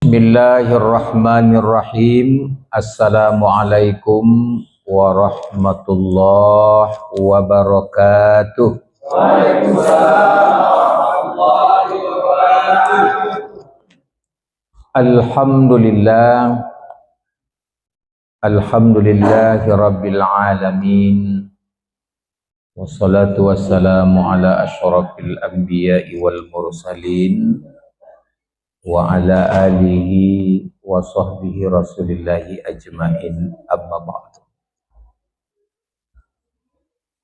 Bismillahirrahmanirrahim. Assalamualaikum warahmatullahi wabarakatuh. Alhamdulillah. Alhamdulillahi rabbil alamin. Wassalatu wassalamu ala asyrafil anbiya'i wal mursalin wa ala alihi wa sahbihi rasulillahi ajma'in, amma ba'du.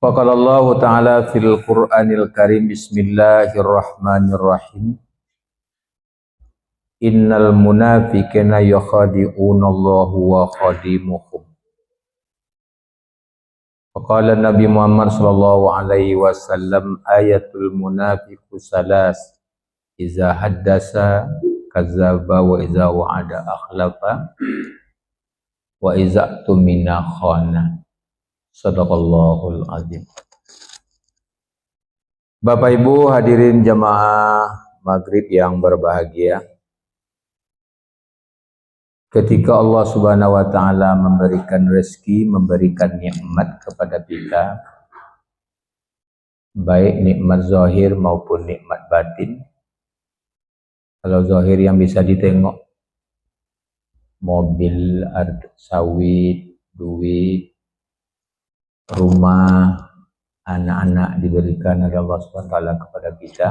Faqala Allah ta'ala fil Qur'anil Karim, bismillahirrahmanirrahim. Innal munafiqina yakhadi'una Allah wa khadimuhum. Faqala Nabi Muhammad sallallahu alaihi wasallam, ayatul munafiqu salas, iza haddasa kadzaba wa iza wa'ada akhlafa wa iza tumina khana. Sadaqallahul azim. Bapak Ibu hadirin jamaah maghrib yang berbahagia, ketika Allah Subhanahu wa taala memberikan rezeki, memberikan nikmat kepada kita, baik nikmat zahir maupun nikmat batin. Kalau zahir yang bisa ditengok, mobil, sawit, duit, rumah, anak-anak diberikan oleh Allah SWT kepada kita.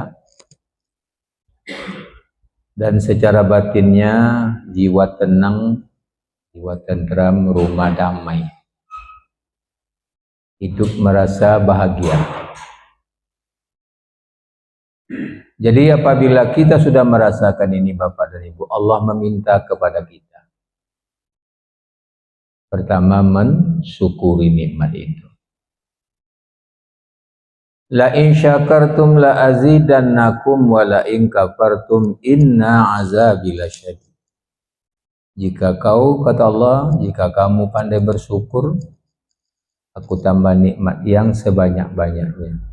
Dan secara batinnya jiwa tenang, jiwa tentram, rumah damai. Hidup merasa bahagia. Jadi apabila kita sudah merasakan ini Bapak dan Ibu, Allah meminta kepada kita, pertama mensyukuri nikmat itu. La in syakartum la azidannakum wa la in kafartum inna azabi lasyadid. Jika kau, kata Allah, jika kamu pandai bersyukur, aku tambah nikmat yang sebanyak-banyaknya.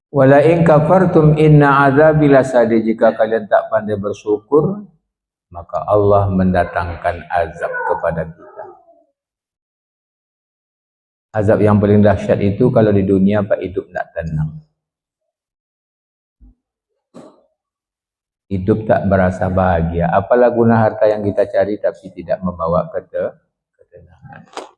Wala in kafartum inna azabi lasyadid. Jika kalian tak pandai bersyukur, maka Allah mendatangkan azab kepada kita. Azab yang paling dahsyat itu kalau di dunia Pak, hidup tak tenang. Hidup tak berasa bahagia. Apalah guna harta yang kita cari tapi tidak membawa ketenangan.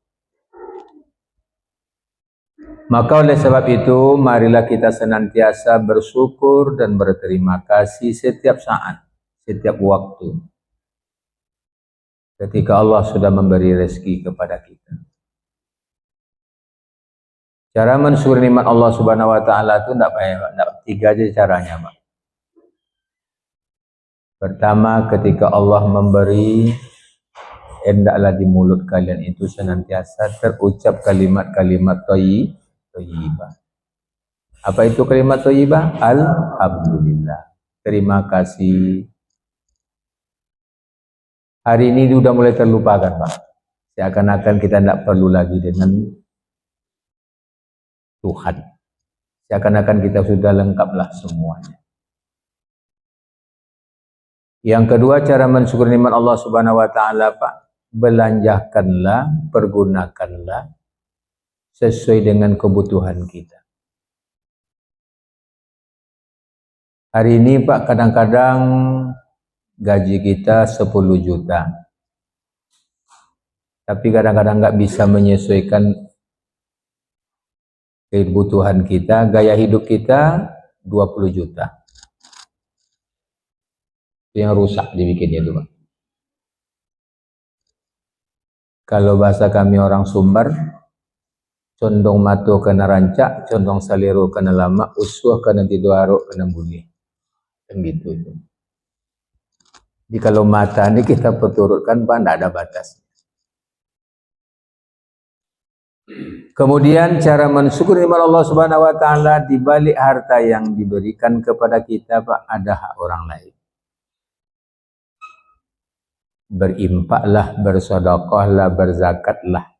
Maka oleh sebab itu, marilah kita senantiasa bersyukur dan berterima kasih setiap saat, setiap waktu. Ketika Allah sudah memberi rezeki kepada kita. Cara mensyukuri nikmat Allah Subhanahu wa taala itu enggak tiga aja caranya, Pak. Pertama, ketika Allah memberi, hendaklah di mulut kalian itu senantiasa terucap kalimat-kalimat thayyibah. Apa itu kalimat thayyibah? Alhamdulillah. Terima kasih. Hari ini sudah mulai terlupakan, Pak. Seakan-akan kita tidak perlu lagi dengan Tuhan. Seakan-akan kita sudah lengkaplah semuanya. Yang kedua, cara mensyukuri nikmat Allah Subhanahu wa taala, Pak, belanjakanlah, pergunakanlah sesuai dengan kebutuhan kita. Hari ini Pak, kadang-kadang gaji kita 10 juta. Tapi kadang-kadang nggak bisa menyesuaikan kebutuhan kita, gaya hidup kita 20 juta. Itu yang rusak dibikinnya itu, Pak. Kalau bahasa kami orang Sumbar, condong matu kena rancak, condong saliru kena lama, usuh kena tiduaro kena bunyi. Kan gitu itu. Jadi kalau mata ini kita perturutkan, Pak, tidak ada batas. Kemudian cara mensyukuri nikmat Allah Subhanahu wa taala, di balik harta yang diberikan kepada kita, Pak, ada hak orang lain. Berinfaklah, bersedekahlah, berzakatlah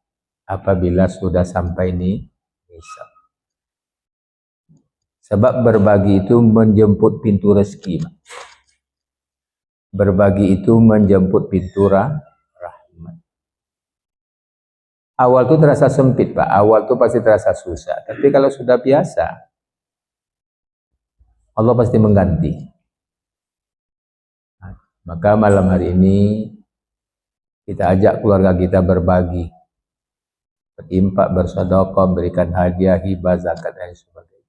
apabila sudah sampai nisab. Sebab berbagi itu menjemput pintu rezeki. Berbagi itu menjemput pintu rahmat. Awal itu terasa sempit, Pak. Awal itu pasti terasa susah. Tapi kalau sudah biasa, Allah pasti mengganti. Maka malam hari ini kita ajak keluarga kita berbagi, berinfak, bersedekah, berikan hadiah, hibah, zakat dan sebagainya.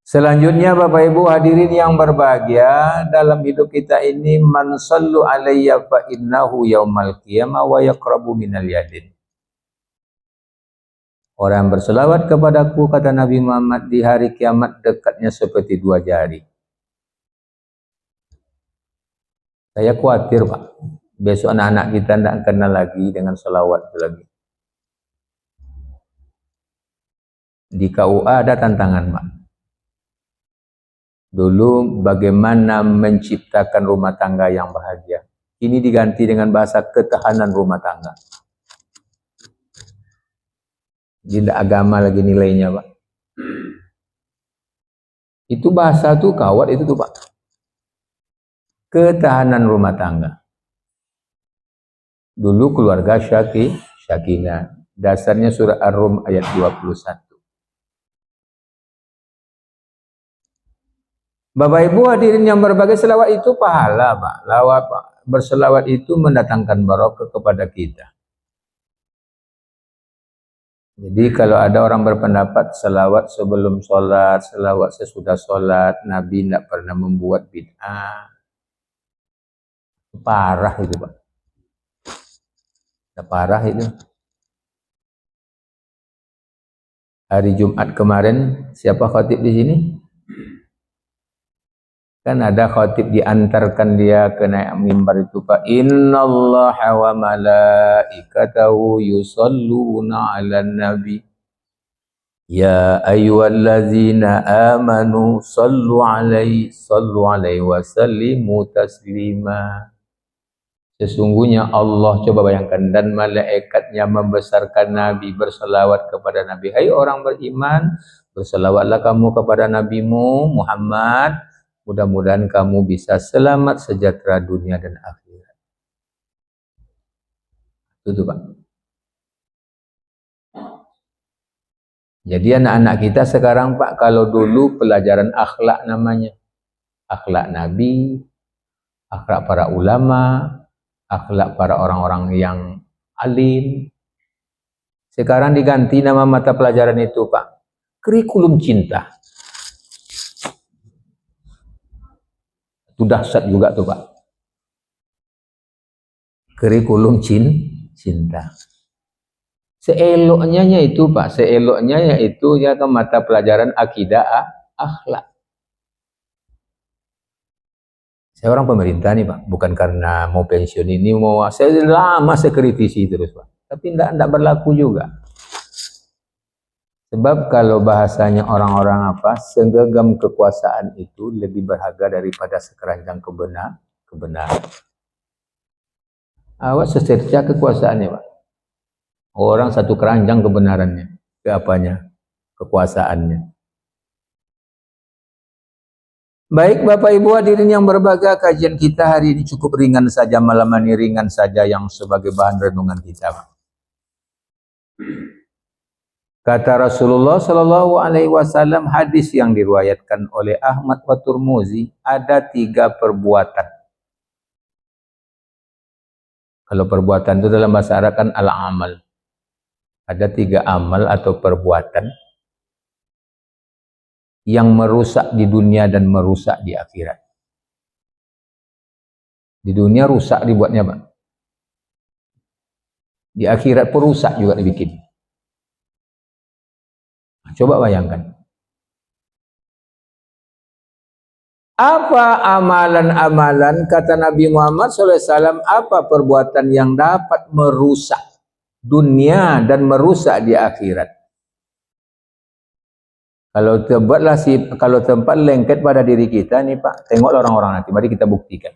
Selanjutnya Bapak Ibu hadirin yang berbahagia, dalam hidup kita ini man sallu alayya fa innahu yaumal qiyamah wa yaqrabu minal yadin. Orang berselawat kepadaku, kata Nabi Muhammad, di hari kiamat dekatnya seperti 2 jari. Saya khawatir, Pak, besok anak-anak kita tidak kenal lagi dengan selawat itu lagi. Di KUA ada tantangan, Pak. Dulu bagaimana menciptakan rumah tangga yang bahagia. Ini diganti dengan bahasa ketahanan rumah tangga. Tidak agama lagi nilainya, Pak. Itu bahasa tuh kawat itu tuh, Pak. Ketahanan rumah tangga. Dulu keluarga Sakinah. Dasarnya surah Ar-Rum ayat 21. Bapak Ibu hadirin yang berbagai, selawat itu pahala, Pak. Berselawat itu mendatangkan barokah kepada kita. Jadi kalau ada orang berpendapat selawat sebelum sholat, selawat sesudah sholat, Nabi tidak pernah membuat bid'ah. Parah itu, Pak. Parah itu. Hari Jumat kemarin, siapa khatib di sini? Kan ada khatib diantarkan dia ke naik mimbar itu, Pak. Innallaha wa malaikatahu yusalluna 'alan nabi. Ya ayyuhallazina amanu sallu 'alaihi wa sallimu taslima. Sesungguhnya Allah, coba bayangkan, dan malaikatnya membesarkan Nabi, berselawat kepada Nabi. Hai orang beriman, berselawatlah kamu kepada Nabimu Muhammad. Mudah-mudahan kamu bisa selamat sejahtera dunia dan akhirat. Itu Pak. Jadi anak-anak kita sekarang, Pak, kalau dulu pelajaran akhlak namanya. Akhlak Nabi, akhlak para ulama, akhlak para orang-orang yang alim. Sekarang diganti nama mata pelajaran itu, Pak. Kurikulum cinta. Itu dahsyat juga tuh, Pak. Kurikulum cinta. Seeloknya itu, Pak, seeloknya yaitu ya ke mata pelajaran akidah akhlak. Saya orang pemerintah nih, Pak, bukan karena mau pensiun ini, saya lama saya kritisi terus, Pak. Tapi tidak berlaku juga. Sebab kalau bahasanya orang-orang segenggam kekuasaan itu lebih berharga daripada sekeranjang kebenaran. Awas secerca kekuasaannya, Pak. Orang satu keranjang kebenarannya, kekuasaannya. Baik Bapak Ibu hadirin yang berbahagia, kajian kita hari ini cukup ringan saja, malam ini ringan saja yang sebagai bahan renungan kita, Pak. Kata Rasulullah Shallallahu Alaihi Wasallam, hadis yang diriwayatkan oleh Ahmad wa Tirmidzi, ada 3 perbuatan. Kalau perbuatan itu dalam bahasa Arab kan al-amal. Ada 3 amal atau perbuatan yang merusak di dunia dan merusak di akhirat. Di dunia rusak dibuatnya, Pak. Di akhirat perusak juga dibikin. Coba bayangkan. Apa amalan-amalan, kata Nabi Muhammad SAW, apa perbuatan yang dapat merusak dunia dan merusak di akhirat? Kalau tempat lengket pada diri kita nih, Pak, tengoklah orang-orang nanti, mari kita buktikan.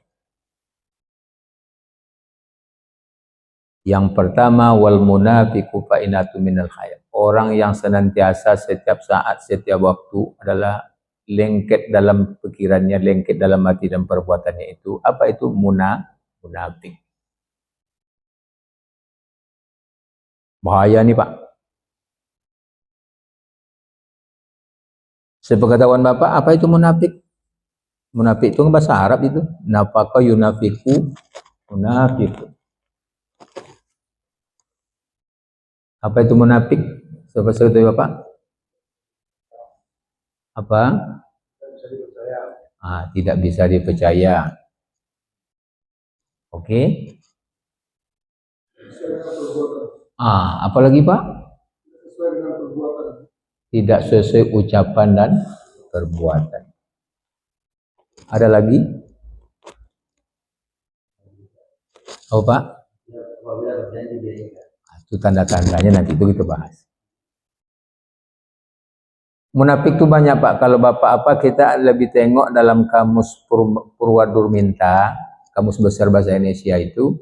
Yang pertama, wal munafiqu fa inatu minal khair. Orang yang senantiasa setiap saat, setiap waktu adalah lengket dalam pikirannya, lengket dalam hati dan perbuatannya itu, apa itu munafik. Bahaya nih Pak. Sepengetahuan Bapak, apa itu munafik? Munafik itu bahasa Arab itu. Nafaka yunafiku, munafik. Apa itu munafik? Siapa tahu Bapak? Apa? Tidak bisa dipercaya. Oke. Apalagi Pak? Tidak sesuai ucapan dan perbuatan. Ada lagi? Oh Pak? Itu tanda-tandanya nanti itu kita bahas. Munafik itu banyak Pak. Kalau Bapak kita lebih tengok dalam kamus Purwadurminta, kamus besar bahasa Indonesia itu,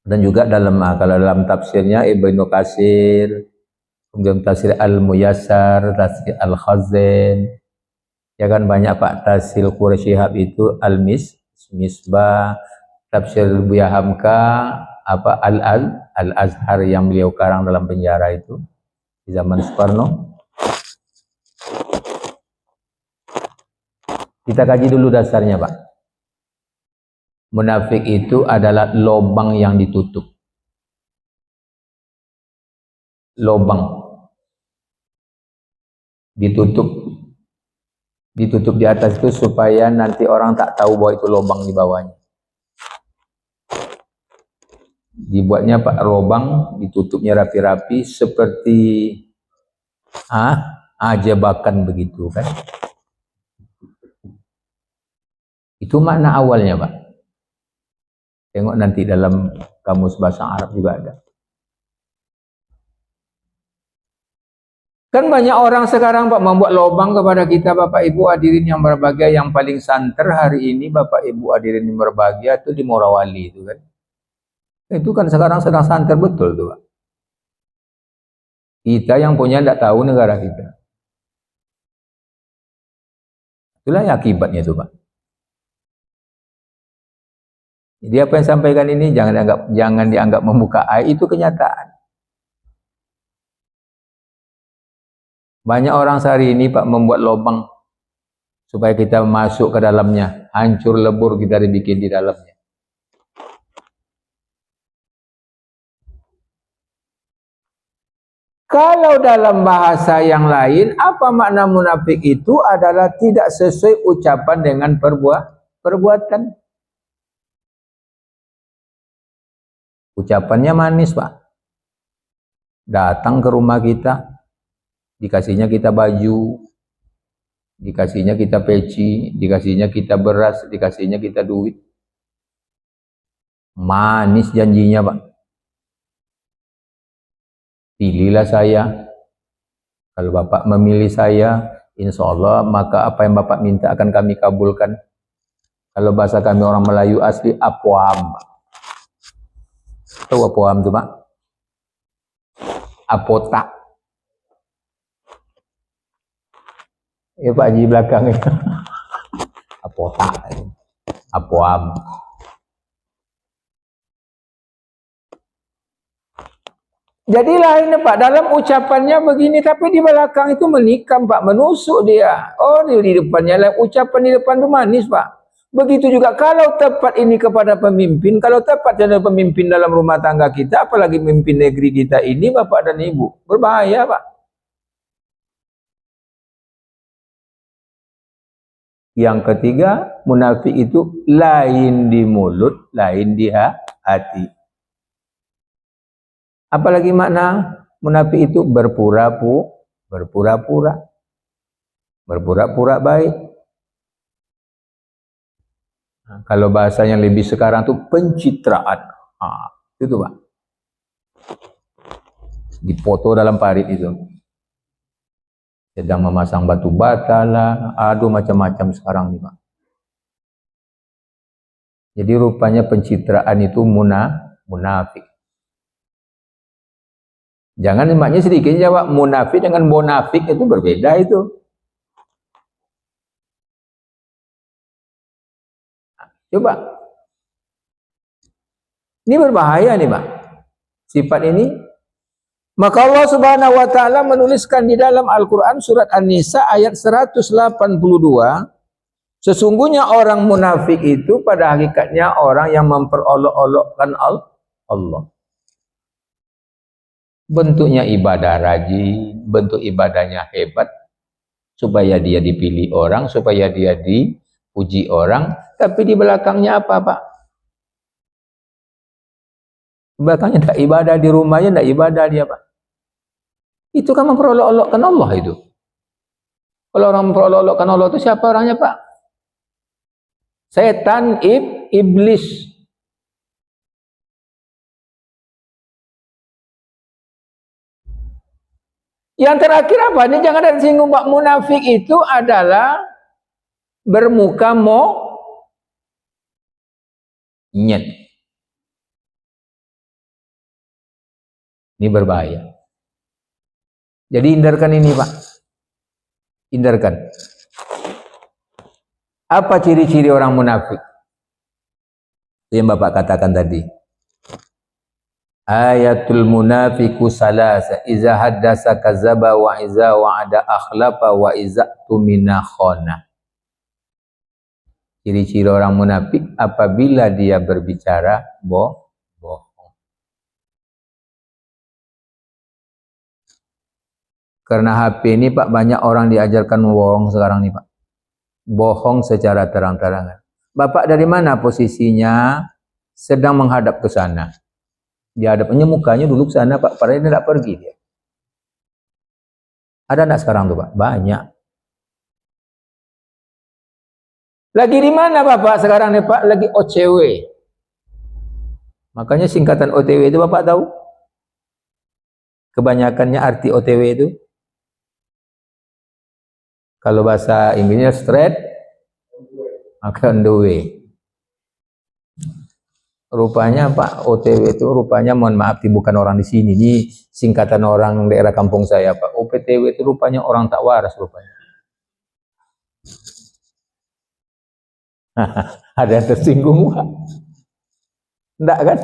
dan juga kalau dalam tafsirnya Ibnu Katsir, kemudian tafsir Al-Muyassar, tafsir Al-Khazin, ya kan banyak Pak. Tafsir Quraisyihab itu Al-Misbah, tafsir Buya Hamka, Al-Azhar yang beliau karang dalam penjara itu di zaman Soekarno. Kita kaji dulu dasarnya Pak. Munafik itu adalah lubang yang ditutup. Lubang ditutup di atas itu supaya nanti orang tak tahu bahwa itu lubang di bawahnya. Dibuatnya Pak lubang, ditutupnya rapi-rapi seperti jebakan begitu kan. Itu makna awalnya Pak. Tengok nanti dalam kamus bahasa Arab juga ada. Kan banyak orang sekarang Pak membuat lubang kepada kita Bapak Ibu hadirin yang berbahagia. Yang paling santer hari ini Bapak Ibu hadirin yang berbahagia itu di Morawali itu kan. Itu kan sekarang sedang santer betul tuh Pak. Kita yang punya tidak tahu negara kita. Itulah akibatnya itu Pak. Jadi apa yang sampaikan ini jangan dianggap membuka air, itu kenyataan. Banyak orang sehari ini Pak membuat lubang supaya kita masuk ke dalamnya, hancur lebur kita dibikin di dalamnya. Kalau dalam bahasa yang lain, apa makna munafik itu adalah tidak sesuai ucapan dengan perbuatan. Ucapannya manis Pak. Datang ke rumah kita, dikasihnya kita baju, dikasihnya kita peci, dikasihnya kita beras, dikasihnya kita duit. Manis janjinya Pak. Pilihlah saya. Kalau Bapak memilih saya, insya Allah maka apa yang Bapak minta akan kami kabulkan. Kalau bahasa kami orang Melayu asli, apoam. Tahu apoam itu Pak? Apota. Ya Pak Haji belakang itu. Apota. Apoam. Jadi lain Pak, dalam ucapannya begini, tapi di belakang itu menikam Pak, menusuk dia. Oh di depannya lah, ucapan di depan itu manis Pak. Begitu juga kalau tepat ini kepada pemimpin, kalau tepat jadi pemimpin dalam rumah tangga kita, apalagi pemimpin negeri kita ini Bapak dan Ibu, berbahaya Pak. Yang ketiga, munafik itu lain di mulut, lain di hati. Apalagi makna munafik itu berpura-pura baik. Nah, kalau bahasa yang lebih sekarang itu pencitraan. Itu Pak. Dipoto dalam parit itu. Sedang memasang batu bata lah, macam-macam sekarang nih Pak. Jadi rupanya pencitraan itu munafik. Jangan maknanya sedikit jawab, munafik dengan bonafik itu berbeda itu. Coba. Ini berbahaya nih, Pak. Sifat ini. Maka Allah Subhanahu wa taala menuliskan di dalam Al-Qur'an surat An-Nisa ayat 182, sesungguhnya orang munafik itu pada hakikatnya orang yang memperolok-olokkan Allah. Bentuknya ibadah rajin, bentuk ibadahnya hebat, supaya dia dipilih orang, supaya dia dipuji orang, tapi di belakangnya apa, Pak? Di belakangnya tidak ibadah, di rumahnya tidak ibadah dia, Pak. Itu kan memperolok-olokkan Allah itu. Kalau orang memperolok-olokkan Allah itu siapa orangnya, Pak? Setan, iblis. Yang terakhir apa? Ini jangan ada singgung, Pak. Munafik itu adalah bermuka nyet. Ini berbahaya. Jadi hindarkan ini, Pak. Hindarkan. Apa ciri-ciri orang munafik? Itu yang Bapak katakan tadi. Ayatul munafiku salasa, iza haddasa kazaba, wa iza wa'ada akhlafa, wa iza tumina khona. Ciri-ciri orang munafik apabila dia berbicara bohong. Karena HP ini, Pak, banyak orang diajarkan bohong sekarang nih, Pak. Bohong secara terang-terangan. Bapak dari mana posisinya? Sedang menghadap ke sana. Di hadapannya mukanya dulu ke sana, Pak. Padahal dia tidak pergi dia. Ada enggak sekarang tuh, Pak? Banyak. Lagi di mana Bapak sekarang nih, Pak? Lagi OCW. Makanya singkatan OTW itu Bapak tahu? Kebanyakannya arti OTW itu. Kalau bahasa Inggrisnya straight, maka on the way. Rupanya Pak, OTW itu rupanya, mohon maaf, bukan orang di sini. Ini singkatan orang daerah kampung saya, Pak. OPTW itu rupanya orang tak waras rupanya. Ada yang tersinggung, Pak? Enggak kan?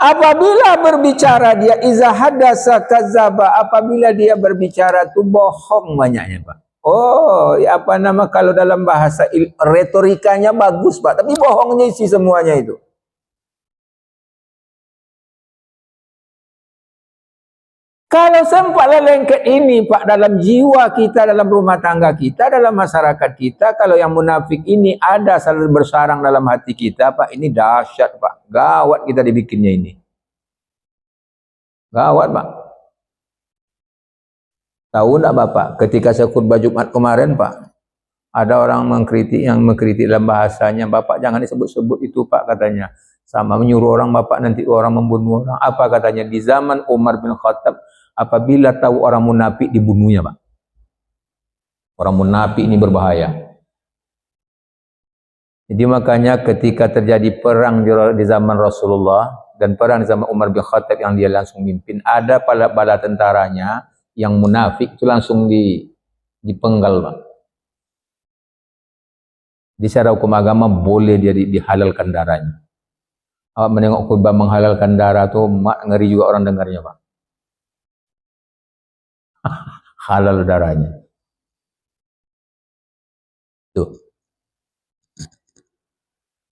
Apabila berbicara dia iza hadasa kazaba, apabila dia berbicara itu bohong banyaknya, Pak. Oh, ya apa nama, kalau dalam bahasa retorikanya bagus, Pak, tapi bohongnya isi semuanya itu. Kalau sempatlah lengket ini, Pak, dalam jiwa kita, dalam rumah tangga kita, dalam masyarakat kita, kalau yang munafik ini ada selalu bersarang dalam hati kita, Pak, ini dahsyat, Pak. Gawat kita dibikinnya ini. Gawat, Pak. Tahu enggak Bapak, ketika saya khutbah Jumat kemarin, Pak, ada orang yang mengkritik dalam bahasanya, Bapak jangan disebut-sebut itu, Pak, katanya. Sama menyuruh orang, Bapak nanti orang membunuh orang. Apa katanya? Di zaman Umar bin Khattab, apabila tahu orang munafik dibunuhnya, Pak. Orang munafik ini berbahaya. Jadi makanya ketika terjadi perang di zaman Rasulullah dan perang di zaman Umar bin Khattab yang dia langsung mimpin, ada bala tentaranya yang munafik itu langsung dipenggal, Pak. Di secara hukum agama boleh dia dihalalkan darahnya. Awak menengok khutbah menghalalkan darah tuh ngeri juga orang dengarnya, Pak. Halal darahnya. Tuh.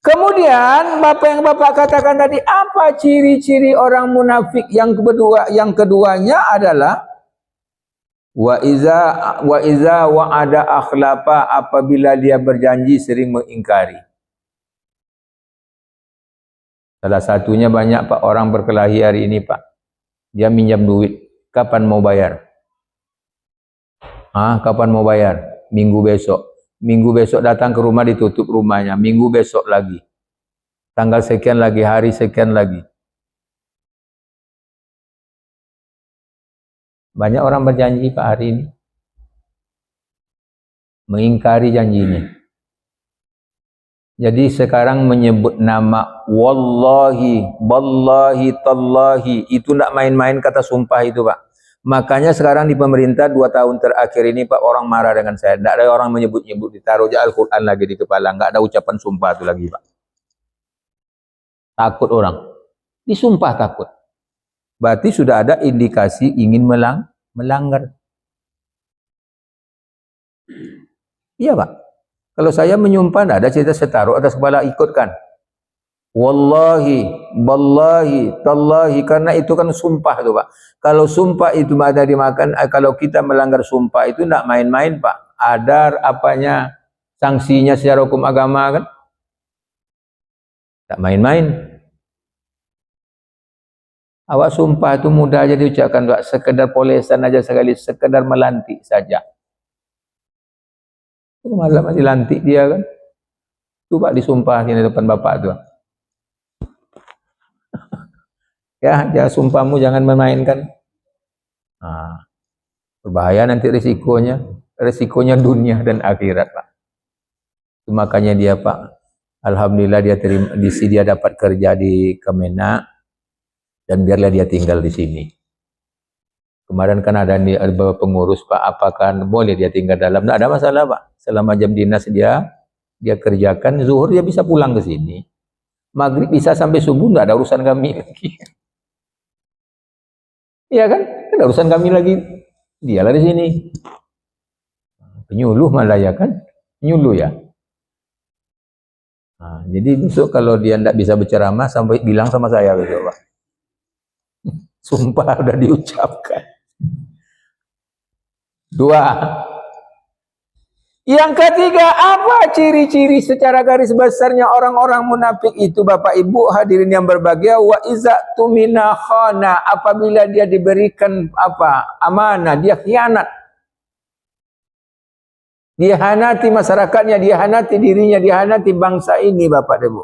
Kemudian Bapak yang Bapak katakan tadi, apa ciri-ciri orang munafik yang kedua? Yang keduanya adalah wa iza wa'ada akhlafa, apabila dia berjanji sering mengingkari. Salah satunya banyak, Pak, orang berkelahi hari ini, Pak. Dia minjam duit, kapan mau bayar? Kapan mau bayar? Minggu besok. Minggu besok datang ke rumah, ditutup rumahnya. Minggu besok lagi. Tanggal sekian lagi, hari sekian lagi. Banyak orang berjanji, Pak, hari ini. Mengingkari janjinya. Jadi sekarang menyebut nama wallahi, wallahi, tallahi, itu tidak main-main kata sumpah itu, Pak. Makanya sekarang di pemerintah 2 tahun terakhir ini Pak, orang marah dengan saya. Tidak ada orang menyebut-nyebut, ditaruh aja Al-Quran lagi di kepala. Nggak ada ucapan sumpah itu lagi Pak. Takut orang. Disumpah takut. Berarti sudah ada indikasi ingin melanggar. Iya Pak. Kalau saya menyumpah, tidak ada cerita saya taruh atas kepala, ikutkan. Wallahi, wallahi, tallahi, karena itu kan sumpah tuh Pak. Kalau sumpah itu ada dimakan, kalau kita melanggar sumpah itu tidak main-main Pak. Ada apanya sanksinya secara hukum agama kan? Tak main-main. Awak sumpah itu mudah aja diucapkan Pak. Sekedar polesan aja sekali, sekedar melantik saja. Malah masih lantik dia kan? Coba disumpah di depan bapak tuh. Ya, sumpahmu jangan memainkan. Nah, berbahaya nanti resikonya dunia dan akhirat Pak. Itu makanya dia Pak, alhamdulillah dia terima dia dapat kerja di Kemenak dan biarlah dia tinggal di sini. Kemarin kan ada pengurus Pak, apakah boleh dia tinggal dalam? Tidak ada masalah Pak. Selama jam dinas dia kerjakan, zuhur dia bisa pulang ke sini. Maghrib bisa sampai subuh, tidak ada urusan kami lagi. Iya kan? Ada urusan kami lagi. Dialah di sini. Penyuluh malah ya kan? Penyuluh ya. Nah, jadi besok kalau dia tidak bisa berceramah, sampai bilang sama saya besok Pak. Sumpah udah diucapkan. 2. Yang ketiga, apa ciri-ciri secara garis besarnya orang-orang munafik itu Bapak Ibu hadirin yang berbahagia? Wa iza tumina khana, apabila dia diberikan amanah, dia khianat. Dia hanati masyarakatnya, dia hanati dirinya, dia hanati bangsa ini Bapak Ibu.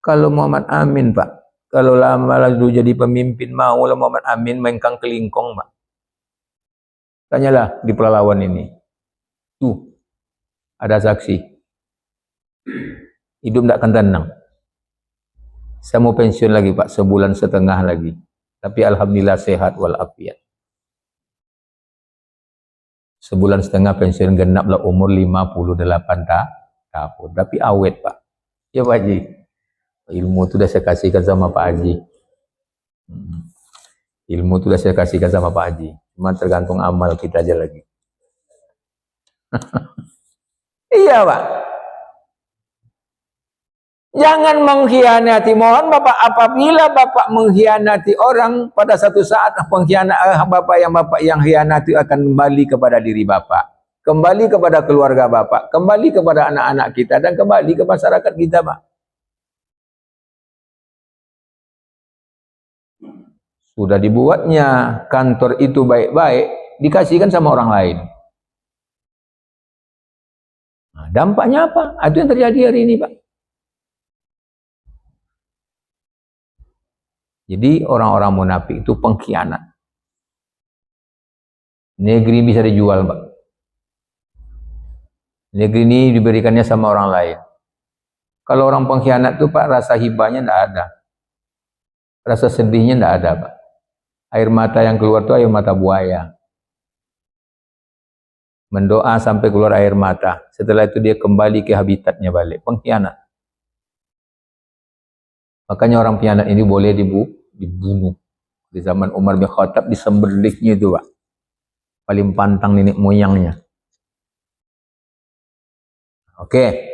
Kalau Muhammad Amin Pak, kalau lama lalu jadi pemimpin, maulah Muhammad Amin mengkang kelingkong Pak. Tanyalah di Pelalawan ini. Tuh, ada saksi. Hidup tidak akan tenang. Saya mau pensiun lagi Pak, 1,5 bulan lagi. Tapi alhamdulillah sehat walafiat. 1,5 bulan pensiun, genaplah umur 58 tahun. Tapi awet Pak. Ya Pak Haji. Ilmu itu sudah saya kasihkan sama Pak Haji. Ilmu itu sudah saya kasihkan sama Pak Haji. Cuma tergantung amal kita aja lagi. Iya Pak. Jangan mengkhianati. Mohon Bapak, apabila Bapak mengkhianati orang, pada satu saat Bapak yang khianati akan kembali kepada diri Bapak. Kembali kepada keluarga Bapak. Kembali kepada anak-anak kita. Dan kembali ke masyarakat kita Pak. Sudah dibuatnya kantor itu baik-baik, dikasihkan sama orang lain. Nah, dampaknya apa? Itu yang terjadi hari ini Pak. Jadi orang-orang munafik itu pengkhianat. Negeri bisa dijual Pak. Negeri ini diberikannya sama orang lain. Kalau orang pengkhianat itu Pak, rasa hibahnya tidak ada. Rasa sedihnya tidak ada Pak. Air mata yang keluar itu air mata buaya. Mendoa sampai keluar air mata. Setelah itu dia kembali ke habitatnya balik. Pengkhianat. Makanya orang pengkhianat ini boleh dibunuh. Di zaman Umar bin Khattab disembelihnya itu Pak. Paling pantang nenek moyangnya. Oke.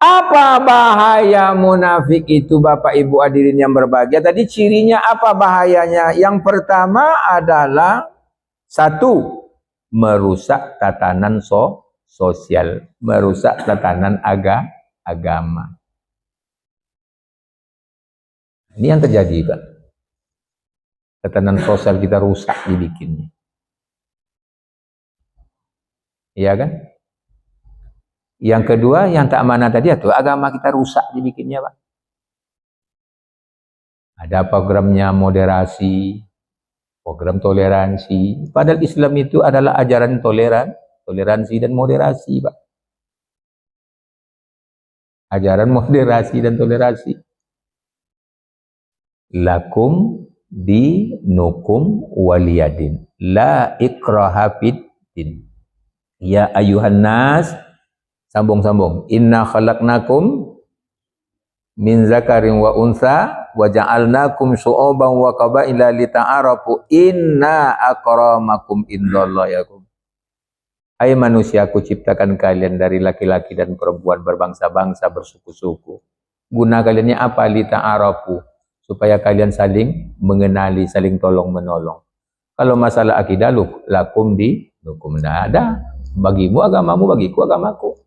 Apa bahaya munafik itu Bapak Ibu hadirin yang berbahagia? Tadi cirinya apa bahayanya? Yang pertama adalah 1, merusak tatanan sosial, merusak tatanan agama. Ini yang terjadi Pak. Tatanan sosial kita rusak dibikinnya. Iya kan? Yang kedua, yang tak amanah tadi itu agama kita rusak dibikinnya Pak. Ada programnya moderasi, program toleransi. Padahal Islam itu adalah ajaran toleransi dan moderasi Pak. Ajaran moderasi dan toleransi. Lakum dinukum waliyadin. La ikraha fiddin. Ya ayuhan nas, sambung-sambung. Inna khalaqnakum min zakarin wa unsa wa ja'alnakum syu'uban wa qabaila lita'arafu inna akramakum indallahi yakum. Hai manusia, aku ciptakan kalian dari laki-laki dan perempuan berbangsa-bangsa, bersuku-suku. Guna kaliannya apa? Lita'arafu, supaya kalian saling mengenali, saling tolong-menolong. Kalau masalah akidah, lakum di hukum, tidak ada. Bagimu agamamu, bagiku agamaku.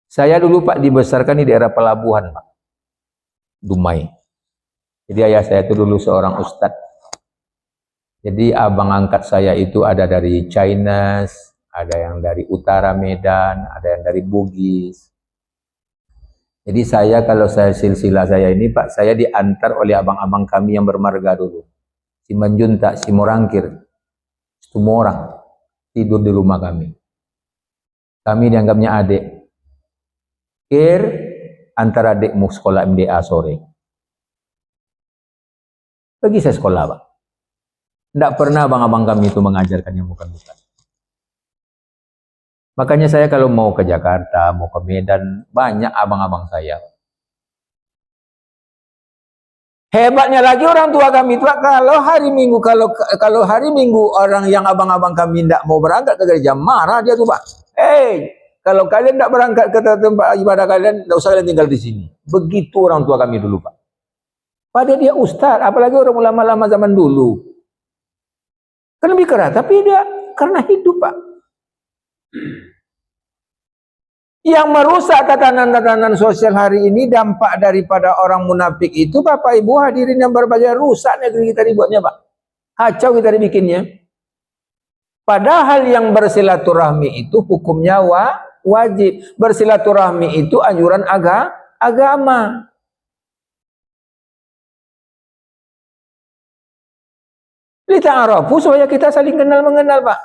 Saya dulu Pak dibesarkan di daerah pelabuhan Pak, Dumai. Jadi ayah saya itu dulu seorang ustadz. Jadi abang angkat saya itu ada dari China, ada yang dari utara Medan, ada yang dari Bugis. Jadi saya kalau saya silsilah saya ini Pak, saya diantar oleh abang-abang kami yang bermarga dulu. Si Manjunta, si Morangkir, semua orang tidur di rumah kami. Kami dianggapnya adik. Kir antara adikmu sekolah MDA sore. Pergi saya sekolah Pak. Tidak pernah abang-abang kami itu mengajarkan yang bukan-bukan. Makanya saya kalau mau ke Jakarta, mau ke Medan, banyak abang-abang saya. Hebatnya lagi orang tua kami itu, kalau hari Minggu orang yang abang-abang kami tidak mau berangkat ke gereja, marah dia tuh Pak. Kalau kalian tidak berangkat ke tempat ibadah kalian, tidak usah kalian tinggal di sini. Begitu orang tua kami dulu Pak. Padahal dia ustaz, apalagi orang ulama-ulama zaman dulu. Kan lebih keras, tapi dia karena hidup Pak. Yang merusak tatanan-tatanan sosial hari ini dampak daripada orang munafik itu, Bapak Ibu hadirin yang berbahagia, rusak negeri kita dibuatnya Pak. Kacau kita dibikinnya. Padahal yang bersilaturahmi itu hukumnya wajib. Bersilaturahmi itu anjuran agama. Lita'arafu, supaya kita saling kenal mengenal Pak.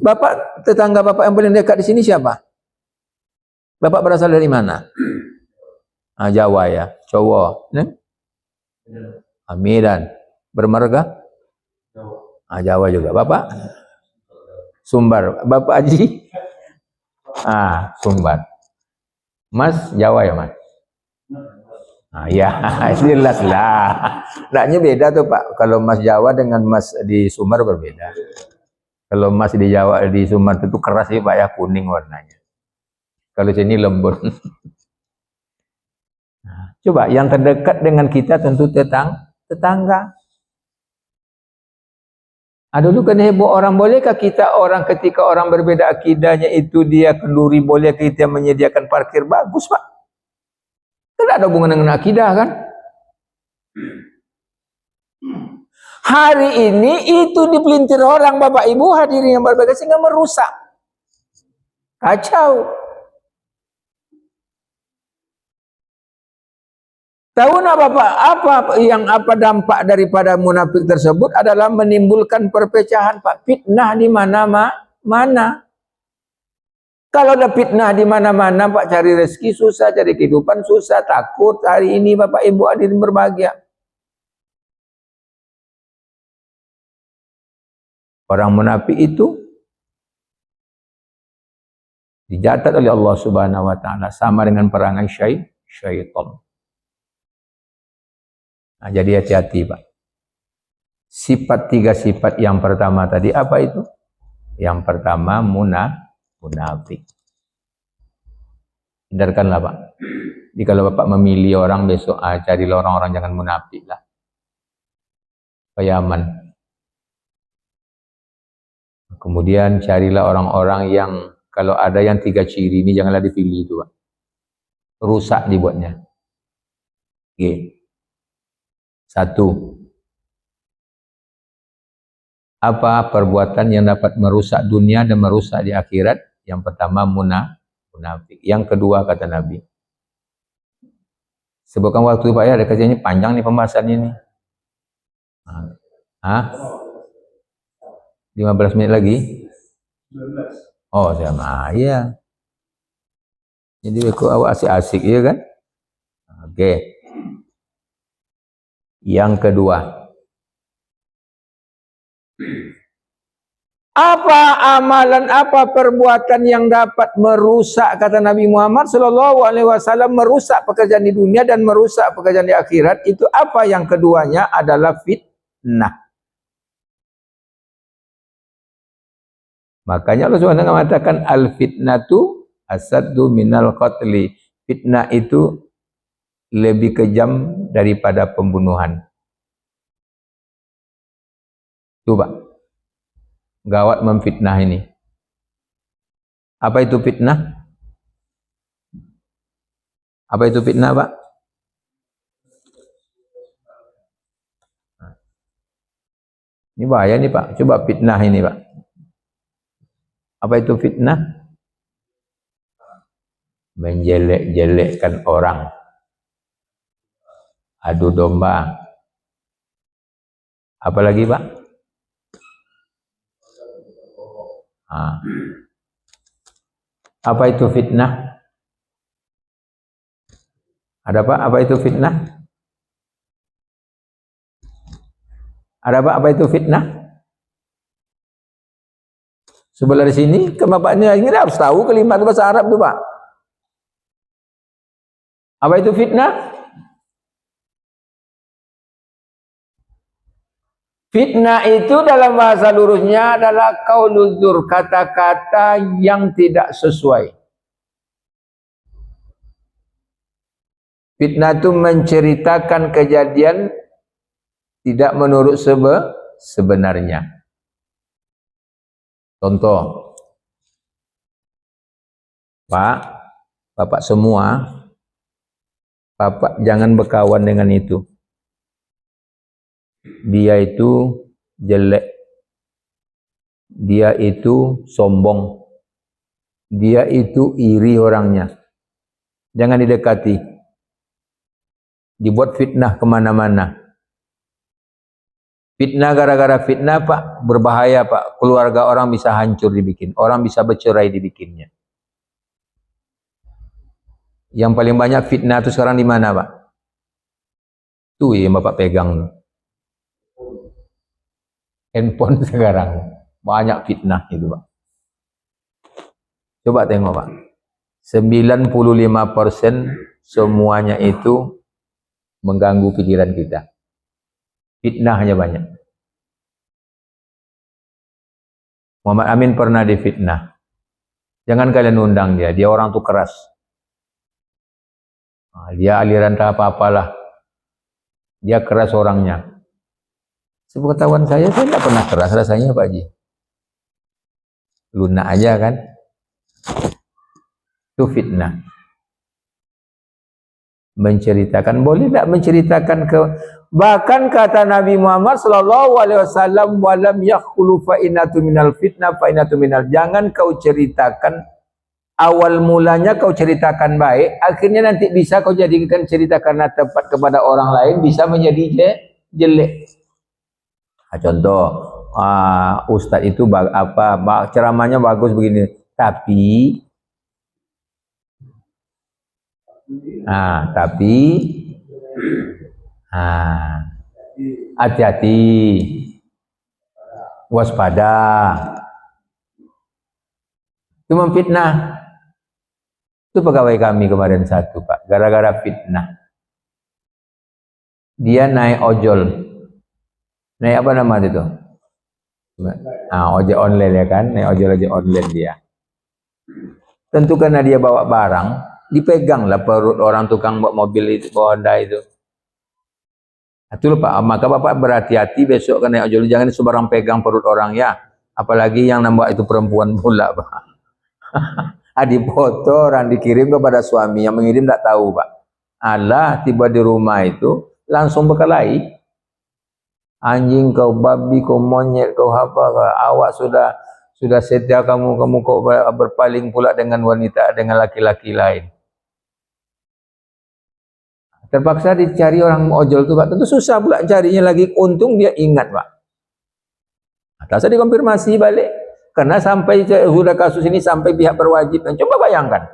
Bapak, tetangga Bapak yang paling dekat di sini siapa? Bapak berasal dari mana? Jawa ya, cowok. Medan. Bermarga? Jawa juga. Bapak? Sumbar. Bapak Haji? Sumbar. Mas Jawa ya Mas? Ya, jelas lah. Naknya beda tuh Pak. Kalau Mas Jawa dengan Mas di Sumbar berbeda. Kalau Mas di Jawa di Sumbar itu keras sih Pak ya, kuning warnanya. Kalau sini lembut. Coba yang terdekat dengan kita tentu tetangga. Dulu kan heboh orang, bolehkah kita ketika orang berbeda akidahnya itu dia kenduri, boleh kita menyediakan parkir? Bagus Pak. Tidak ada hubungan dengan akidah kan? Hari ini itu dipelintir orang Bapak Ibu hadirin yang berbahagia sehingga merusak. Kacau. Tahu nggak Bapak apa dampak daripada munafik tersebut adalah menimbulkan perpecahan Pak, fitnah di mana-mana. Kalau ada fitnah di mana-mana Pak, cari rezeki susah, cari kehidupan susah, takut hari ini Bapak Ibu hadirin berbahagia. Orang munafik itu dicatat oleh Allah Subhanahu wa taala sama dengan perangai syaitan. Jadi hati-hati Pak. Tiga sifat yang pertama tadi apa itu? Yang pertama munafik. Hindarkanlah Pak. Jadi kalau Bapak memilih orang besok, carilah orang-orang jangan munafik lah. Supaya aman. Kemudian carilah orang-orang yang kalau ada yang 3 ciri ini janganlah dipilih itu Pak. Rusak dibuatnya. Oke. 1. Apa perbuatan yang dapat merusak dunia dan merusak di akhirat? Yang pertama munafik. Yang kedua kata Nabi. Sebutkan waktu Pak ya, ada kajiannya panjang nih pembahasan ini. 15 menit lagi? 19. Oh sama, iya. Jadi aku awak asik-asik ya kan? Oke. Yang kedua, apa amalan, apa perbuatan yang dapat merusak, kata Nabi Muhammad Sallallahu Alaihi Wasallam, merusak pekerjaan di dunia dan merusak pekerjaan di akhirat? Itu apa? Yang keduanya adalah fitnah. Makanya Allah SWT mengatakan al-fitnatu asaddu minal qatli. Fitnah itu lebih kejam daripada pembunuhan. Coba, gawat memfitnah ini. Apa itu fitnah? Apa itu fitnah, Pak? Ini bahaya nih, Pak. Coba fitnah ini, Pak. Apa itu fitnah? Menjelek-jelekkan orang, adu domba. Apalagi, Pak? Apa itu fitnah? Ada, Pak? Apa itu fitnah? Ada, Pak? Apa itu fitnah? Sebelah di sini, ke bapaknya ini harus tahu kalimat bahasa Arab itu, Pak. Apa itu fitnah? Fitnah itu dalam bahasa lurusnya adalah qaulul zur, kata-kata yang tidak sesuai. Fitnah itu menceritakan kejadian tidak menurut sebenarnya. Contoh, Pak, Bapak semua, Bapak jangan berkawan dengan itu. Dia itu jelek. Dia itu sombong. Dia itu iri orangnya. Jangan didekati. Dibuat fitnah kemana-mana. Fitnah, gara-gara fitnah, Pak, berbahaya, Pak. Keluarga orang bisa hancur dibikin. Orang bisa bercerai dibikinnya. Yang paling banyak fitnah itu sekarang di mana, Pak? Tuh yang Bapak pegang. Handphone sekarang. Banyak fitnah itu, Pak. Coba tengok, Pak. 95% semuanya itu mengganggu pikiran kita. Fitnahnya banyak. Muhammad Amin pernah difitnah. Jangan kalian undang dia. Dia orang tuh keras. Dia aliran tak apa-apalah. Dia keras orangnya. Sepengetahuan saya tidak pernah keras rasanya, Pak Haji. Lunak aja kan. Itu fitnah. Menceritakan, boleh tidak menceritakan ke, bahkan kata Nabi Muhammad Sallallahu Alaihi Wasallam, walam yakhulu fa inatu minal fitnah fa inatu minal. Jangan kau ceritakan awal mulanya, kau ceritakan baik, akhirnya nanti bisa kau jadikan cerita karena tepat kepada orang lain bisa menjadi jelek. Contoh, Ustadz itu ceramahnya bagus begini, tapi hati-hati, waspada. Itu memfitnah. Itu pegawai kami kemarin satu, Pak, gara-gara fitnah. Dia naik ojol. Naik apa nama itu? Ojek online ya kan, naik ojol online dia. Tentu karena dia bawa barang, dipegang lah perut orang tukang bawa mobil itu, bawa Honda itu. Itu lupa, maka Bapak berhati-hati besok kan naik ojol, jangan sembarang pegang perut orang ya. Apalagi yang nambah itu perempuan pula, Pak. Dipoto orang dikirim kepada suami, yang mengirim tak tahu, Pak. Allah tiba di rumah itu langsung berkelahi. Anjing kau, babi kau, monyet kau, apa kau, awak sudah setia kamu kau berpaling pula dengan wanita, dengan laki-laki lain. Terpaksa dicari orang ojol itu, Pak. Tentu susah pula carinya lagi. Untung dia ingat, Pak. Atas dikonfirmasi balik. Karena sampai sudah kasus ini sampai pihak berwajib. Coba bayangkan.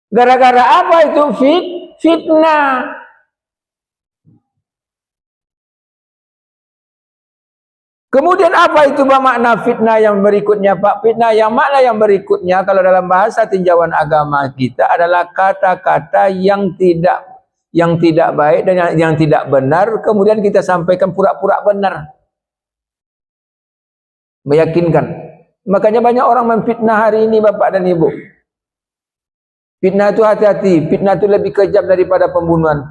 Gara-gara apa itu Fitnah. Kemudian apa itu makna fitnah yang berikutnya, Pak? Fitnah yang makna yang berikutnya kalau dalam bahasa tinjauan agama kita adalah kata-kata yang tidak baik dan yang tidak benar, kemudian kita sampaikan pura-pura benar. Meyakinkan. Makanya banyak orang memfitnah hari ini, Bapak dan Ibu. Fitnah itu hati-hati. Fitnah itu lebih kejam daripada pembunuhan.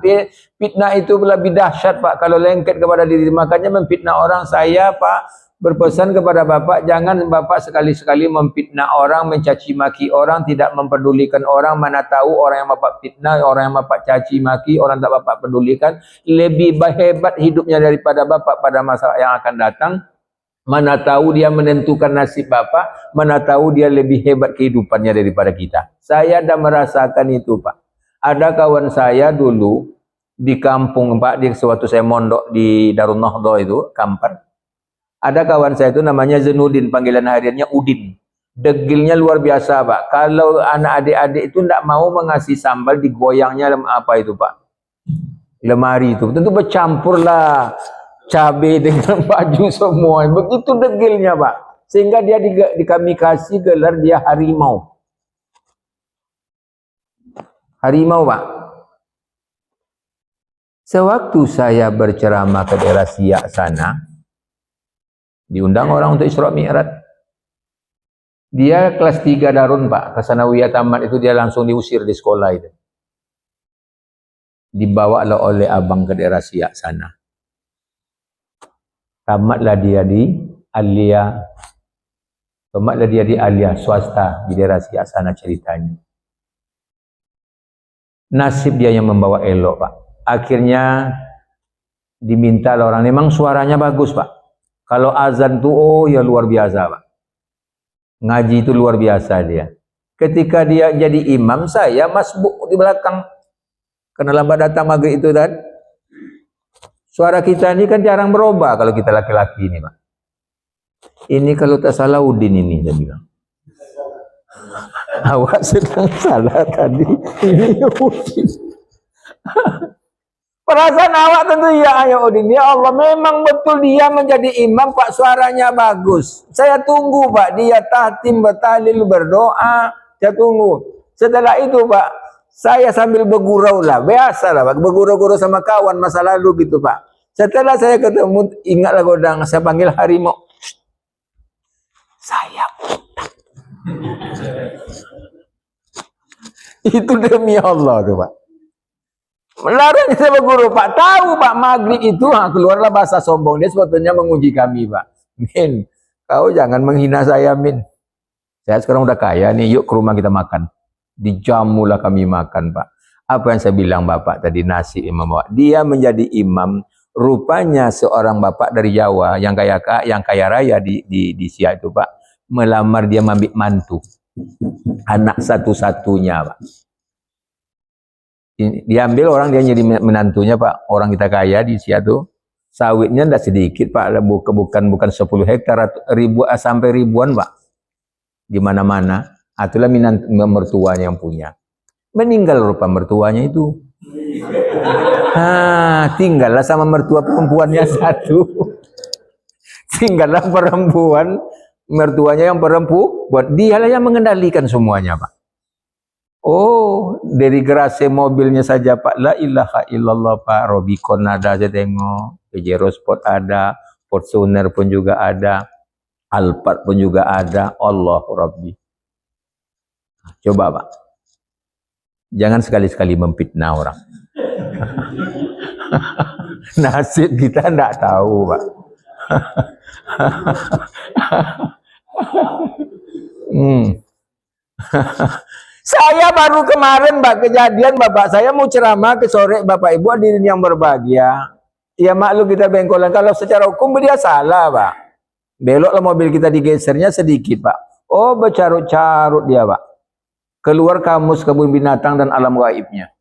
Fitnah itu lebih dahsyat, Pak, kalau lengket kepada diri. Makanya memfitnah orang, saya, Pak, berpesan kepada Bapak, jangan Bapak sekali-sekali memfitnah orang, mencaci maki orang, tidak mempedulikan orang. Mana tahu orang yang Bapak fitnah, orang yang Bapak caci maki, orang tak Bapak pedulikan, lebih hebat hidupnya daripada Bapak pada masa yang akan datang. Mana tahu dia menentukan nasib Bapak, mana tahu dia lebih hebat kehidupannya daripada kita. Saya dah merasakan itu, Pak. Ada kawan saya dulu di kampung, Pak, di sewaktu saya mondok di Darun Nahdha itu, Kampar. Ada kawan saya itu namanya Zainuddin, panggilan hariannya Udin. Degilnya luar biasa, Pak. Kalau anak adik-adik itu tidak mau mengasih sambal, digoyangnya apa itu, Pak? Lemari itu. Tentu bercampurlah cabai dengan baju semua. Begitu degilnya, Pak. Sehingga dia kami kasih gelar dia harimau. Harimau, Pak. Sewaktu saya berceramah ke daerah Siak sana, diundang orang untuk Isra Mi'raj. Dia kelas 3 Darun, Pak. Kesanawiyah tamat itu dia langsung diusir di sekolah itu. Dibawalah oleh abang ke daerah Siak sana. Tamatlah dia di Alia. Tamatlah dia di Alia swasta di daerah Siak sana ceritanya. Nasib dia yang membawa elok, Pak. Akhirnya diminta orang, memang suaranya bagus, Pak. Kalau azan tuh oh ya luar biasa, Pak. Ngaji itu luar biasa dia. Ketika dia jadi imam, saya masbuk di belakang. Karena lambat datang maghrib itu kan. Suara kita ini kan jarang berubah kalau kita laki-laki ini, Pak. Ini kalau tak salah Udin ini, saya bilang. Awak sedang salah tadi. Ini Udin. Perasaan awak tentu ya, ayo Udin. Ya Allah, memang betul dia menjadi imam, Pak. Suaranya bagus. Saya tunggu, Pak. Dia tahtim, bertahlil, berdoa. Saya tunggu. Setelah itu, Pak, saya sambil bergurau lah. Biasa lah, Pak. Bergurau-gurau sama kawan masa lalu gitu, Pak. Setelah saya ketemu, ingatlah godang. Saya panggil harimau. Saya buta. Itu demi Allah tuh, Pak. Melarangnya saya berguru, Pak. Tahu, Pak, maghrib itu keluarlah bahasa sombong. Dia sebetulnya menguji kami, Pak. Min, kau jangan menghina saya, Min. Saya sekarang udah kaya nih, yuk ke rumah kita makan. Dijamulah kami makan, Pak. Apa yang saya bilang Bapak tadi, nasi imam Bapak. Dia menjadi imam, rupanya seorang bapak dari Jawa yang kaya raya di Siak itu, Pak, melamar dia mengambil mantu. Anak satu-satunya, Pak. Diambil orang, dia jadi menantunya, Pak. Orang kita kaya di Siak itu, sawitnya tidak sedikit, Pak. Bukan 10 hektar, sampai ribuan, Pak. Di mana-mana. Itulah mertuanya yang punya. Meninggal rupa mertuanya itu. Tinggallah sama mertua perempuannya satu. Tinggallah perempuan, mertuanya yang perempuan. Dialah yang mengendalikan semuanya, Pak. Oh, dari garasi mobilnya saja, Pak. La ilaha illallah, Pak. Robicon ada, saya tengok. Pajero Sport ada. Fortuner pun juga ada. Alphard pun juga ada. Allahu Rabbi. Coba, Pak. Jangan sekali-sekali memfitnah orang. Nasib kita tidak tahu, Pak. Saya baru kemarin, Pak, kejadian Bapak saya mau ceramah ke sore, Bapak Ibu hadirin yang berbahagia. Ya maklum kita bengkolan. Kalau secara hukum dia salah, Pak. Beloklah mobil kita digesernya sedikit, Pak. Oh, bercarut-carut dia, Pak. Keluar kamus kebun binatang dan alam gaibnya.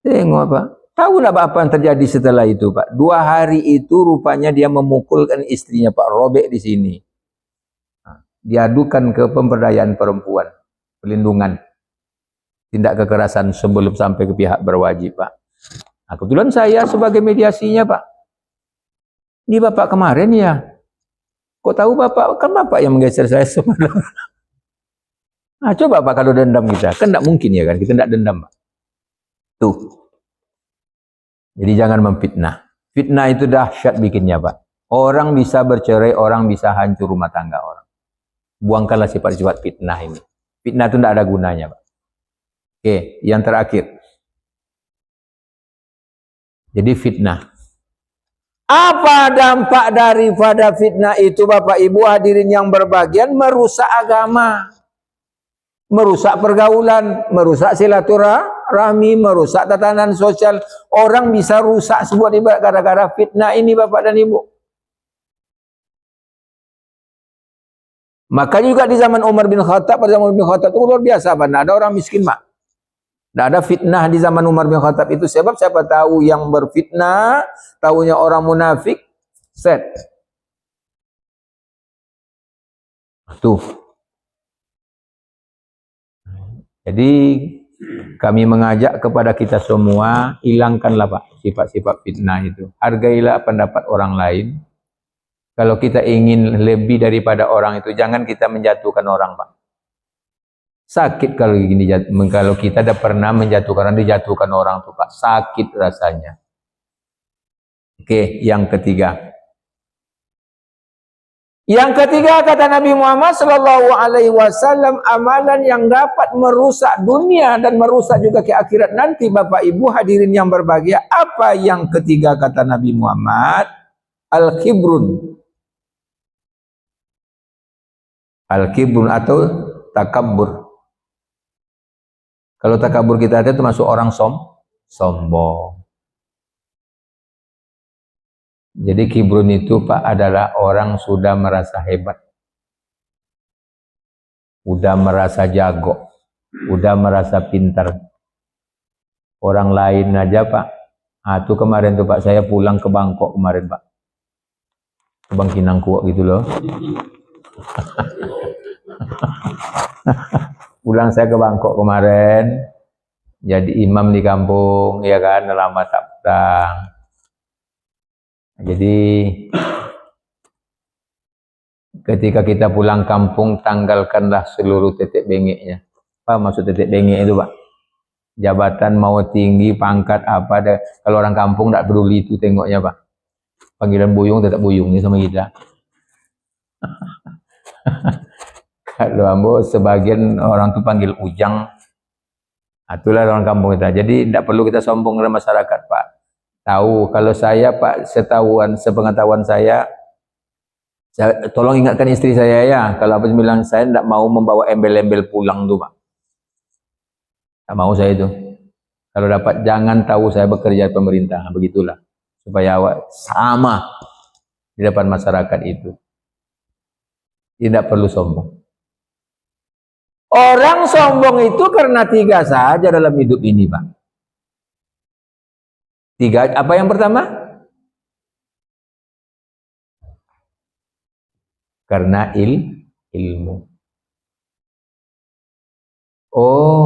Tengok, Pak. Tahu lah apa yang terjadi setelah itu, Pak. 2 hari itu rupanya dia memukulkan istrinya, Pak. Robek di sini. Diadukan ke pemberdayaan perempuan. Pelindungan. tindak kekerasan sebelum sampai ke pihak berwajib, Pak. Nah, kebetulan saya sebagai mediasinya, Pak. Ini Bapak kemarin ya. Kok tahu Bapak? Kan Bapak yang menggeser saya semalam. Nah, coba Pak kalau dendam kita. Kan tidak mungkin ya kan. Kita tidak dendam, Pak. Tuh. Jadi jangan memfitnah. Fitnah itu dahsyat bikinnya, Pak. Orang bisa bercerai, orang bisa hancur rumah tangga orang. Buangkanlah sifat-sifat fitnah ini. Fitnah itu tidak ada gunanya, Pak. Oke, yang terakhir. Jadi fitnah. Apa dampak daripada fitnah itu, Bapak Ibu hadirin yang berbahagia? Merusak agama, merusak pergaulan, merusak silaturahmi, merusak tatanan sosial. Orang bisa rusak sebuah ibadah gara-gara fitnah ini, Bapak dan Ibu. Maka juga di zaman Umar bin Khattab, pada zaman Umar bin Khattab itu luar biasa, Pak. Nah, ada orang miskin, Pak. Tidak ada fitnah di zaman Umar bin Khattab itu, sebab siapa tahu yang berfitnah, tahunya orang munafik, set. Tuh. Jadi kami mengajak kepada kita semua, hilangkanlah Pak sifat-sifat fitnah itu. Hargailah pendapat orang lain. Kalau kita ingin lebih daripada orang itu, jangan kita menjatuhkan orang, Pak. Sakit kalau gini, kalau kita tidak pernah menjatuhkan, dijatuhkan orang tuh, Pak. Sakit rasanya. Oke, yang ketiga. Yang ketiga kata Nabi Muhammad Sallallahu Alaihi Wasallam, amalan yang dapat merusak dunia dan merusak juga ke akhirat nanti, Bapak Ibu hadirin yang berbahagia. Apa yang ketiga kata Nabi Muhammad? Al-kibrun. Al-kibrun atau takabbur. Kalau takabur kita itu masuk orang sombong. Jadi kibrun itu Pak adalah orang sudah merasa hebat. Udah merasa jago. Udah merasa pintar. Orang lain aja Pak. Ah, itu kemarin tuh Pak, saya pulang ke Bangkok kemarin Pak. Ke Bangkinang Kuok gitu loh. Pulang saya ke Bangkok kemarin, jadi imam di kampung, ya kan, lama tak pulang. Jadi ketika kita pulang kampung, tanggalkanlah seluruh tetek bengeknya. Apa maksud tetek bengek itu, Pak? Jabatan mau tinggi, pangkat apa, ada. Kalau orang kampung tidak peduli itu tengoknya, Pak. Panggilan buyung tetap buyungnya sama kita. Kalau ambo sebagian orang tuh panggil ujang, itulah orang kampung kita. Jadi tidak perlu kita sombong dalam masyarakat, Pak. Tahu kalau saya Pak, sepengetahuan saya, tolong ingatkan istri saya ya. Kalau apa bilang saya tidak mau membawa embel-embel pulang tuh Pak. Tak mau saya itu. Kalau dapat jangan tahu saya bekerja di pemerintah, begitulah. Supaya awak sama di depan masyarakat itu. Tidak perlu sombong. Orang sombong itu karena tiga saja dalam hidup ini, Pak. Tiga, apa yang pertama? Karena ilmu. Oh,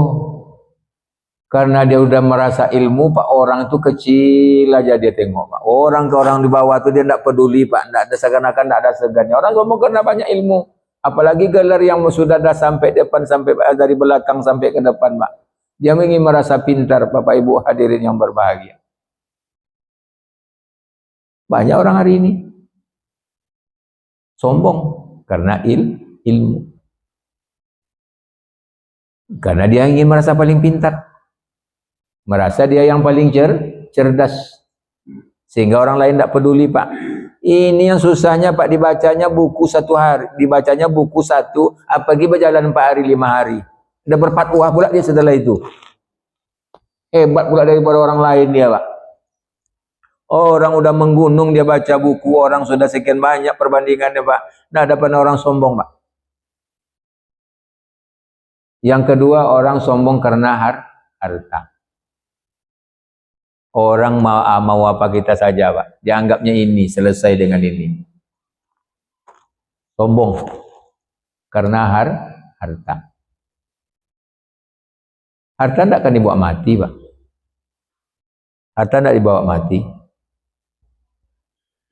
karena dia udah merasa ilmu, Pak, orang itu kecil aja dia tengok, Pak. Orang ke orang di bawah itu dia tidak peduli, Pak. Tidak ada seakan-akan tidak ada segannya. Orang sombong karena banyak ilmu. Apalagi gelar yang sudah sampai depan, sampai dari belakang sampai ke depan, Pak. Dia ingin merasa pintar, Bapak Ibu hadirin yang berbahagia. Banyak orang hari ini sombong karena ilmu. Karena dia ingin merasa paling pintar. Merasa dia yang paling cerdas. Sehingga orang lain tidak peduli, Pak. Ini yang susahnya, Pak, dibacanya buku satu hari, dibacanya buku satu, apalagi berjalan 4 hari, 5 hari. Udah berfatwa pula dia setelah itu. Hebat pula daripada orang lain dia, Pak. Orang udah menggunung dia baca buku, orang sudah sekian banyak perbandingannya, Pak. Nah, ada pernah orang sombong, Pak. Yang kedua, orang sombong karena harta. Orang mau apa kita saja, Pak. Dianggapnya ini, selesai dengan ini. Sombong karena harta. Harta tidak akan dibawa mati, Pak. Harta tidak dibawa mati.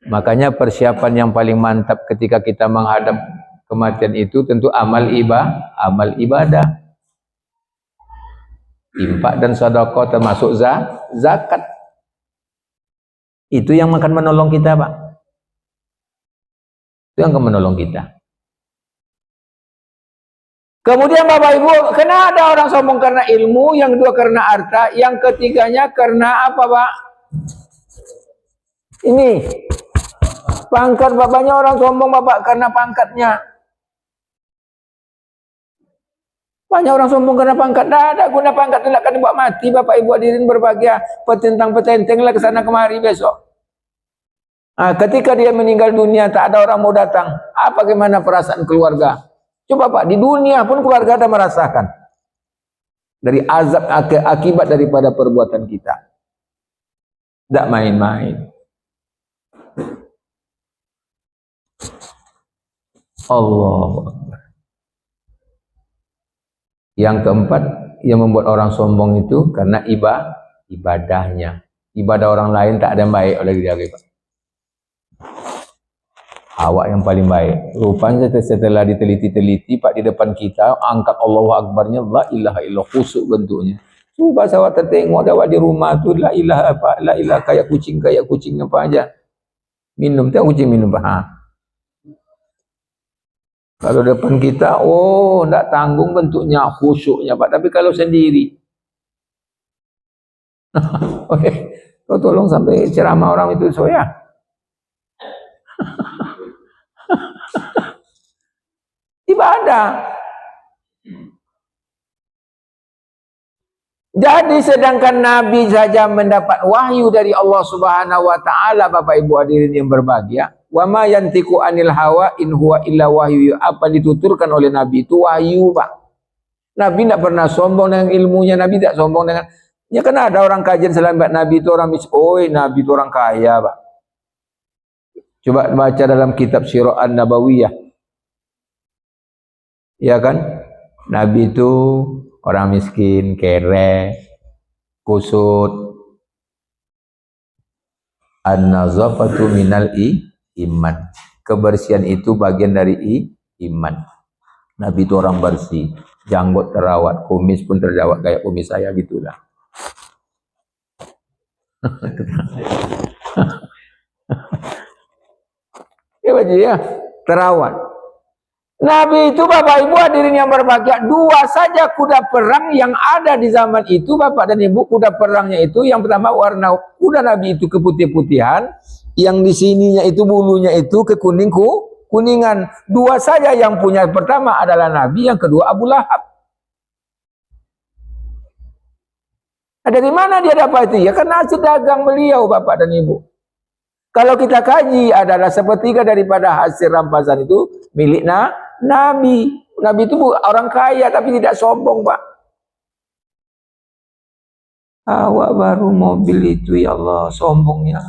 Makanya persiapan yang paling mantap ketika kita menghadap kematian itu tentu amal ibadah. Infak dan sedekah termasuk zakat. Itu yang akan menolong kita, Pak. Itu yang akan menolong kita. Kemudian Bapak Ibu, kena ada orang sombong karena ilmu, yang kedua karena harta, yang ketiganya karena apa, Pak? Ini pangkat. Bapaknya orang sombong, Bapak, karena pangkatnya. Banyak orang sombong karena pangkat. Tidak ada guna pangkat, tidak akan dibawa mati. Bapak Ibu hadirin berbahagia, petentang-petentenglah ke sana kemari besok. Nah, ketika dia meninggal dunia, tak ada orang mau datang. Bagaimana perasaan keluarga? Coba Pak, di dunia pun keluarga ada merasakan dari azab akibat daripada perbuatan kita. Tidak main-main. Allah. Yang keempat, yang membuat orang sombong itu karena ibadahnya. Ibadah orang lain tak ada yang baik oleh dia, Pak. Awak yang paling baik. Rupanya setelah diteliti-teliti, Pak, di depan kita, angkat Allahu Akbarnya, la ilaha illallah, khusuk bentuknya. Coba saya tertengok awak di rumah tu, la ilaha apa, la ilaha kayak kucing apa aja. Minum, tak kucing minum, Pak. Kalau depan kita, oh, tak tanggung bentuknya, khusyuknya, Pak. Tapi kalau sendiri, oke, kau tolong sampai ceramah orang itu, soya. Ibadah. Jadi sedangkan Nabi saja mendapat wahyu dari Allah Subhanahu wa taala, Bapak Ibu hadirin yang berbahagia, wa ma yantiqu anil hawa in huwa illa wahyu. Apa dituturkan oleh Nabi itu wahyu, Pak. Nabi tidak pernah sombong dengan ilmunya, Nabi tidak sombong dengan, ya kan ada orang kajian selambat Nabi itu orang miskin. Oh, Nabi itu orang kaya, Pak. Coba baca dalam kitab Sirah An-Nabawiyah. Ya kan? Nabi itu orang miskin, kere, kusut. An-nazafatu minal iman. Kebersihan itu bagian dari iman. Nabi itu orang bersih, janggut terawat, kumis pun terawat kayak kumis saya gitulah. Ya Pak ya, terawat. Nabi itu Bapak Ibu hadirin yang berbahagia, dua saja kuda perang yang ada di zaman itu Bapak dan Ibu. Kuda perangnya itu yang pertama warna kuda Nabi itu keputih-putihan, yang di sininya itu bulunya itu kuningan. Dua saja yang punya, pertama adalah Nabi, yang kedua Abu Lahab. Nah, dari mana dia dapat itu? Ya karena hasil dagang beliau Bapak dan Ibu. Kalau kita kaji adalah sepertiga daripada hasil rampasan itu milik Nabi. Nabi itu orang kaya tapi tidak sombong, Pak. Awak baru mobil itu, ya Allah, sombongnya.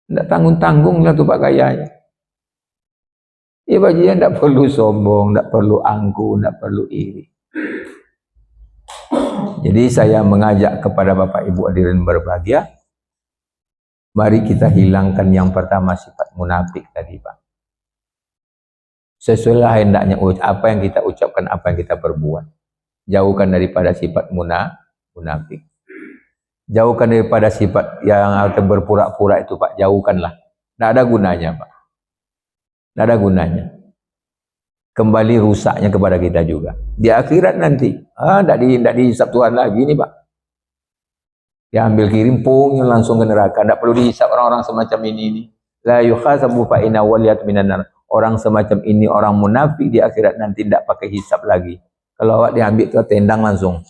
Tidak tanggung-tanggung lah tuh Pak kayanya. Ya Pak Jian tidak perlu sombong, tidak perlu angku, tidak perlu iri. Jadi saya mengajak kepada Bapak Ibu hadirin berbahagia, mari kita hilangkan yang pertama sifat munafik tadi, Pak. Sesuai hendaknya apa yang kita ucapkan, apa yang kita perbuat. Jauhkan daripada sifat munafik. Jauhkan daripada sifat yang berpura-pura itu, Pak. Jauhkanlah. Tidak ada gunanya, Pak. Tidak ada gunanya. Kembali rusaknya kepada kita juga. Di akhirat nanti, tidak dihisap Tuhan lagi ini, Pak. Dia ambil kirim, langsung ke neraka. Tidak perlu dihisap orang-orang semacam ini. La yukhasabu fa inna waliyat minan nar. Orang semacam ini, orang munafik di akhirat nanti tidak pakai hisap lagi. Kalau awak diambil ke tendang langsung.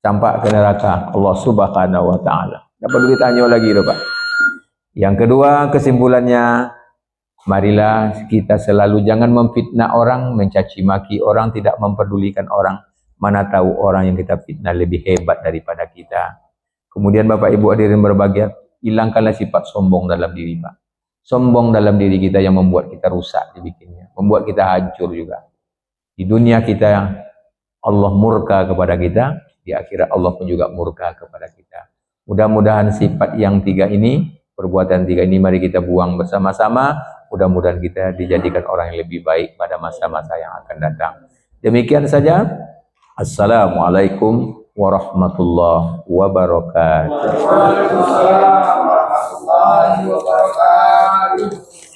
Campak ke neraka Allah Subhanahu wa taala. Tidak perlu ditanya lagi loh, Pak. Yang kedua kesimpulannya, marilah kita selalu jangan memfitnah orang, mencaci maki orang, tidak memperdulikan orang. Mana tahu orang yang kita fitnah lebih hebat daripada kita. Kemudian Bapak Ibu hadirin berbahagia, hilangkanlah sifat sombong dalam diri, Pak. Sombong dalam diri kita yang membuat kita rusak dibikinnya, membuat kita hancur juga. Di dunia kita Allah murka kepada kita, di akhirat Allah pun juga murka kepada kita. Mudah-mudahan sifat yang tiga ini, perbuatan tiga ini mari kita buang bersama-sama. Mudah-mudahan kita dijadikan orang yang lebih baik pada masa-masa yang akan datang. Demikian saja. Assalamualaikum warahmatullahi wabarakatuh.